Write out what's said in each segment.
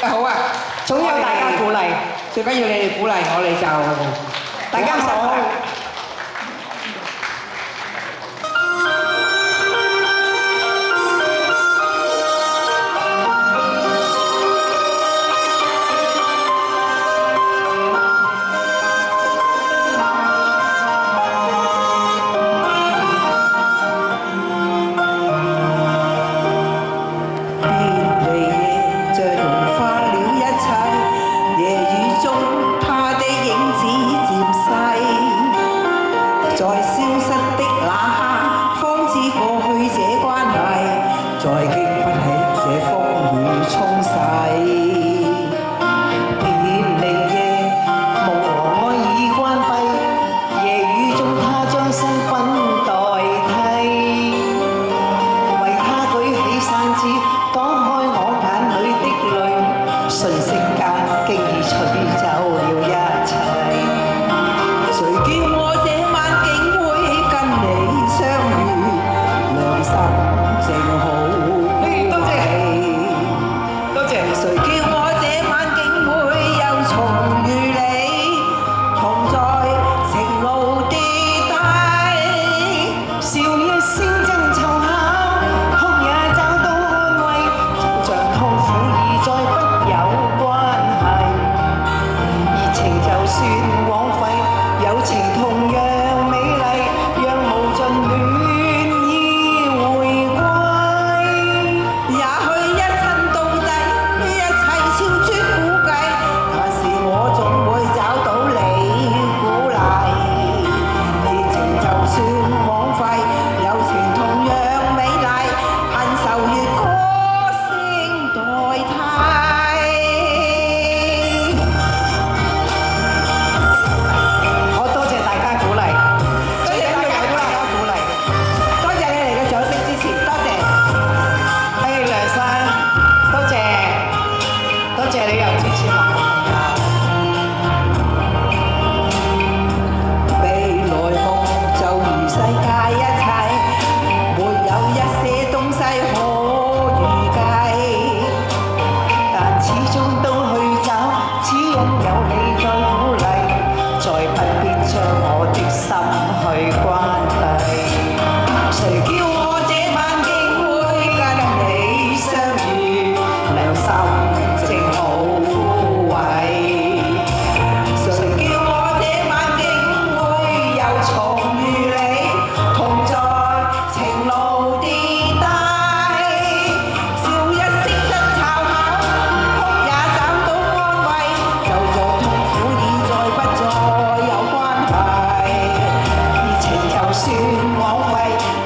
好啊，總有大家鼓勵，最緊要你哋鼓勵我哋就大家好。在消失的那刻，方知過去這關係，再經不起這風雨沖洗。別離夜，夢和愛已關閉，夜雨中他將身份代替，為他舉起傘子，擋開我眼裏的淚，瞬息間經已取走了一切。誰叫我這晚竟會跟你相遇，良心正好多謝。誰叫我這晚竟會又重遇你，同在情路跌低，笑一聲爭吵後，哭也找到安慰，就像痛苦已再不有關係，熱情就算枉費，友情同樣美麗，讓無盡戀意回歸。也許一生到底，一切超出估計，但是我總會找到你鼓勵。熱情就算枉費，友情同樣美麗，恨愁越歌聲代替。我多謝大家鼓勵，最緊要有大家鼓勵，多謝你哋嘅掌聲支持，多謝。梁生，多謝你又支持我。未來夢就如世界一切，沒有一些東西可預計，但始終都去找，只因有你在鼓勵，再不必將我的心去關閉。誰叫我這晚竟會跟你相遇，良心正好枯萎。誰叫我這晚竟會又重遇你，同在情路跌低，笑一聲爭吵後，哭也找到安慰，就像痛苦已再不再有關係，熱情就算枉費，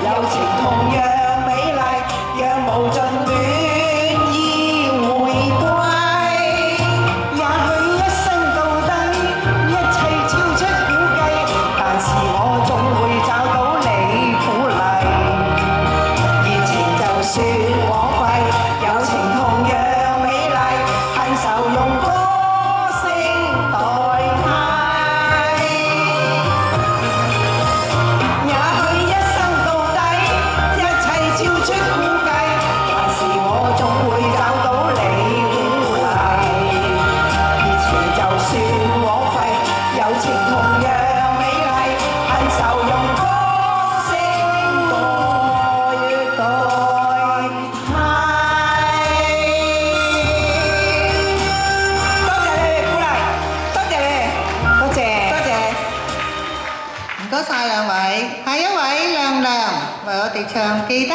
友情同樣美麗，讓無盡戀意回歸。也許一生到底，一切超出估計，但是我總會找到你鼓勵。熱情就算枉費，友情同樣美麗，恨愁用歌聲代替。也許一生到底，一切超出估計，但是我總會找到你鼓勵。熱情就算枉費，友情同樣美麗，恨愁用歌聲代替。多謝你哋鼓勵，多謝你哋，多謝。唔該晒兩位，下一位亮亮為我哋唱記得。